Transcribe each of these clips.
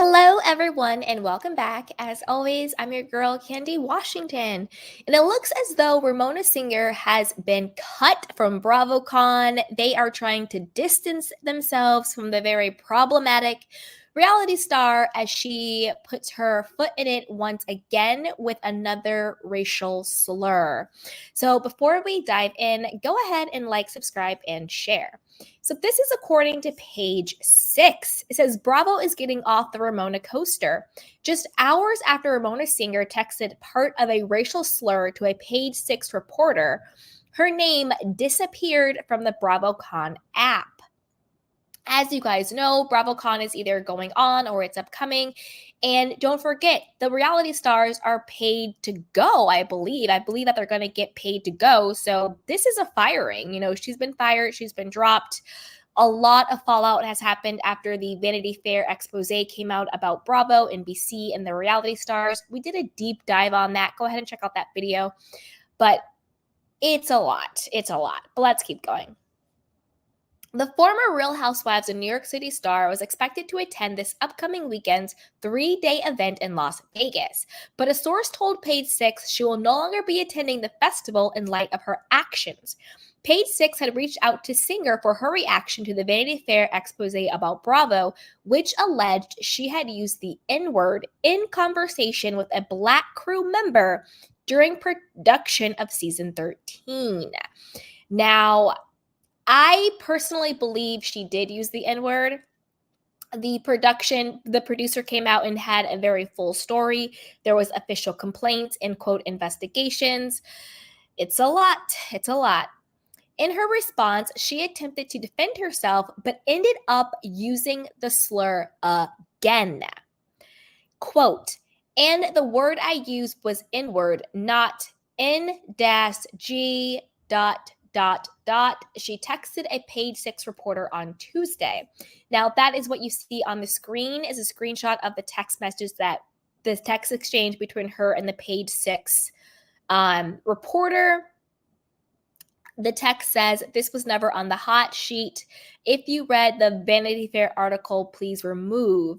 Hello, everyone, and welcome back. As always, I'm your girl, Candy Washington. And it looks as though Ramona Singer has been cut from BravoCon. They are trying to distance themselves from the very problematic reality star as she puts her foot in it once again with another racial slur. So before we dive in, go ahead and like, subscribe, and share. So this is according to page 6. It says Bravo is getting off the Ramona coaster. Just hours after Ramona Singer texted part of a racial slur to a page 6 reporter, her name disappeared from the BravoCon app. As you guys know, BravoCon is either going on or it's upcoming. And don't forget, the reality stars are paid to go, I believe. I believe that they're going to get paid to go. So this is a firing. She's been fired. She's been dropped. A lot of fallout has happened after the Vanity Fair expose came out about Bravo, NBC, and the reality stars. We did a deep dive on that. Go ahead and check out that video. But it's a lot. It's a lot. But let's keep going. The former Real Housewives of New York City star was expected to attend this upcoming weekend's 3-day event in Las Vegas, but a source told Page 6 she will no longer be attending the festival in light of her actions. Page 6 had reached out to Singer for her reaction to the Vanity Fair expose about Bravo, which alleged she had used the N-word in conversation with a Black crew member during production of season 13. Now, I personally believe she did use the N-word. The producer came out and had a very full story. There was official complaints and quote investigations. It's a lot. It's a lot. In her response, she attempted to defend herself, but ended up using the slur again. Quote, and the word I used was N-word, not N-G ... She texted a Page 6 reporter on Tuesday. Now, that is what you see on the screen is a screenshot of the text message that the text exchange between her and the Page 6 reporter. The text says, this was never on the hot sheet. If you read the Vanity Fair article, please remove.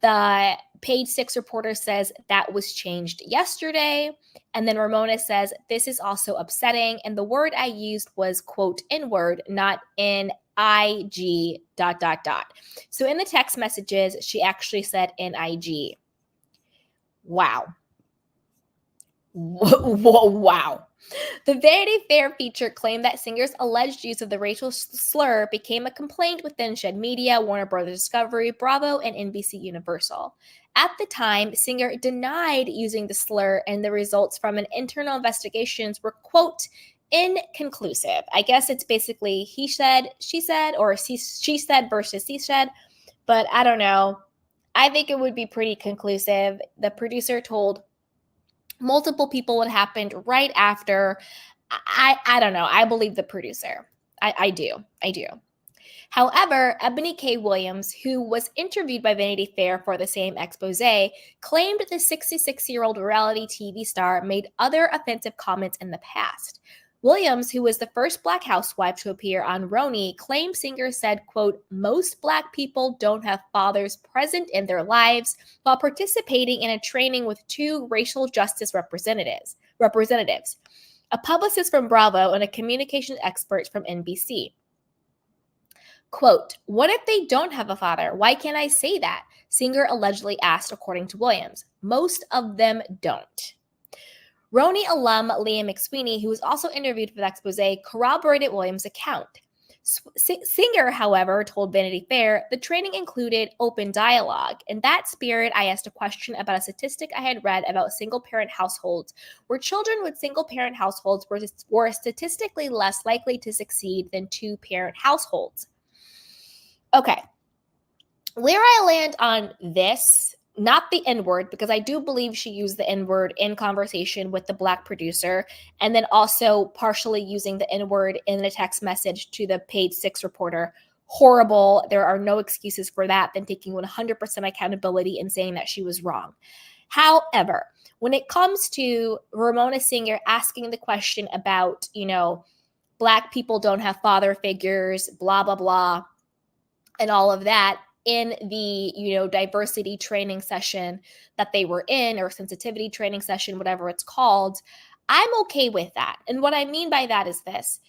The Page 6 reporter says that was changed yesterday. And then Ramona says, this is also upsetting. And the word I used was, quote, N-word, not N-I-G ... So in the text messages, she actually said N-I-G. Wow. Wow. The Vanity Fair feature claimed that Singer's alleged use of the racial slur became a complaint within Shed Media, Warner Bros. Discovery, Bravo, and NBC Universal. At the time, Singer denied using the slur, and the results from an internal investigations were, quote, inconclusive. I guess it's basically he said, she said, or she said versus he said, but I don't know. I think it would be pretty conclusive. The producer told multiple people what happened right after. I don't know. I believe the producer. I do. However, Ebony K. Williams, who was interviewed by Vanity Fair for the same expose, claimed the 66-year-old reality TV star made other offensive comments in the past. Williams, who was the first Black housewife to appear on Roni, claimed Singer said, quote, most Black people don't have fathers present in their lives while participating in a training with 2 racial justice representatives, a publicist from Bravo and a communications expert from NBC. Quote, what if they don't have a father? Why can't I say that? Singer allegedly asked, according to Williams. Most of them don't. Roni alum Liam McSweeney, who was also interviewed for the expose, corroborated Williams' account. Singer, however, told Vanity Fair the training included open dialogue. In that spirit, I asked a question about a statistic I had read about single-parent households, where children with single-parent households were statistically less likely to succeed than 2-parent households. Okay, where I land on this, not the N-word, because I do believe she used the N-word in conversation with the Black producer, and then also partially using the N-word in a text message to the Page 6 reporter. Horrible. There are no excuses for that than taking 100% accountability and saying that she was wrong. However, when it comes to Ramona Singer asking the question about, Black people don't have father figures, blah, blah, blah, and all of that, in the, diversity training session that they were in, or sensitivity training session, whatever it's called, I'm okay with that. And what I mean by that is this: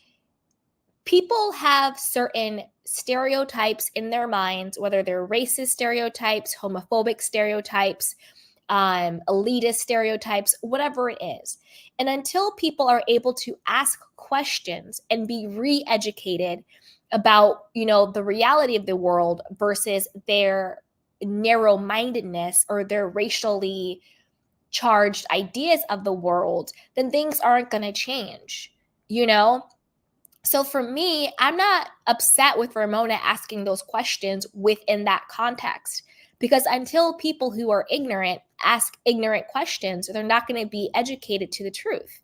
people have certain stereotypes in their minds, whether they're racist stereotypes, homophobic stereotypes, elitist stereotypes, whatever it is. And until people are able to ask questions and be re-educated about, the reality of the world versus their narrow-mindedness or their racially charged ideas of the world, then things aren't going to change, you know? So for me, I'm not upset with Ramona asking those questions within that context, because until people who are ignorant ask ignorant questions, they're not going to be educated to the truth.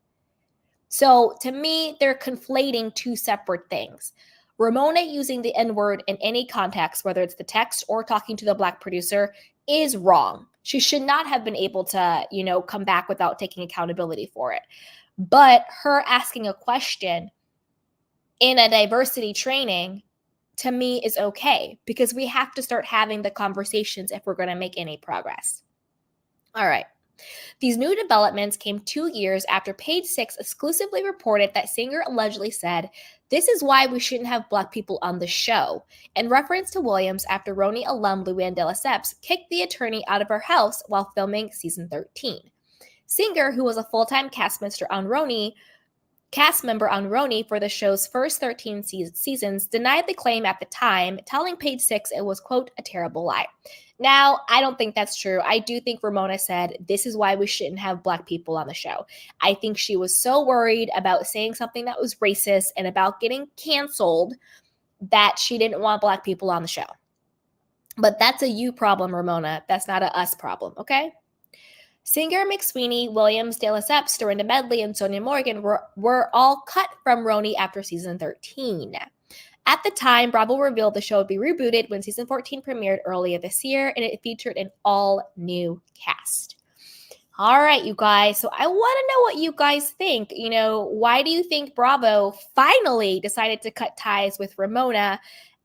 So to me, they're conflating two separate things. Ramona using the N-word in any context, whether it's the text or talking to the Black producer, is wrong. She should not have been able to, come back without taking accountability for it. But her asking a question in a diversity training, to me, is okay, because we have to start having the conversations if we're going to make any progress. All right. These new developments came 2 years after Page Six exclusively reported that Singer allegedly said, "This is why we shouldn't have Black people on the show," in reference to Williams after Roni alum Luann de Lesseps kicked the attorney out of her house while filming season 13. Singer, who was a full-time cast member on Roni for the show's first 13 seasons, denied the claim at the time, telling Page Six it was, quote, "a terrible lie." Now, I don't think that's true. I do think Ramona said, "This is why we shouldn't have Black people on the show." I think she was so worried about saying something that was racist and about getting canceled that she didn't want Black people on the show. But that's a you problem, Ramona. That's not a us problem, okay? Singer, McSweeney, Williams, De Lesseps, Dorinda Medley, and Sonia Morgan were all cut from Roni after season 13. At the time, Bravo revealed the show would be rebooted when season 14 premiered earlier this year, and it featured an all-new cast. All right, you guys. So I want to know what you guys think. Why do you think Bravo finally decided to cut ties with Ramona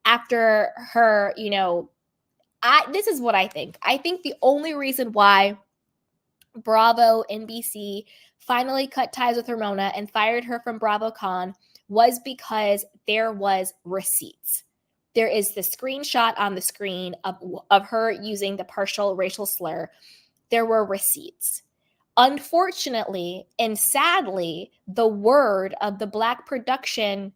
after her, this is what I think. I think the only reason why Bravo, NBC finally cut ties with Ramona and fired her from BravoCon was because there was receipts. There is the screenshot on the screen of her using the partial racial slur. There were receipts. Unfortunately and sadly, the word of the Black producer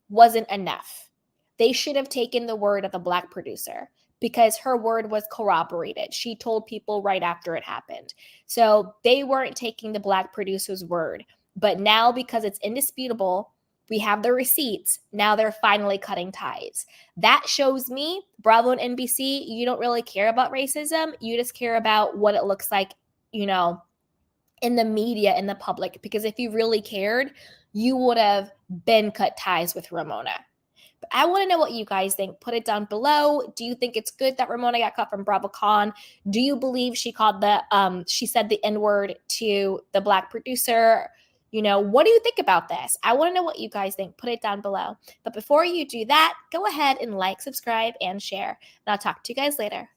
wasn't enough. They should have taken the word of the Black producer, because her word was corroborated. She told people right after it happened. So they weren't taking the Black producer's word. But now, because it's indisputable, we have the receipts. Now they're finally cutting ties. That shows me, Bravo and NBC, you don't really care about racism. You just care about what it looks like, in the media, in the public. Because if you really cared, you would have been cut ties with Ramona. But I want to know what you guys think. Put it down below. Do you think it's good that Ramona got cut from BravoCon? Do you believe she said the N-word to the Black producer? What do you think about this? I want to know what you guys think. Put it down below. But before you do that, go ahead and like, subscribe, and share. And I'll talk to you guys later.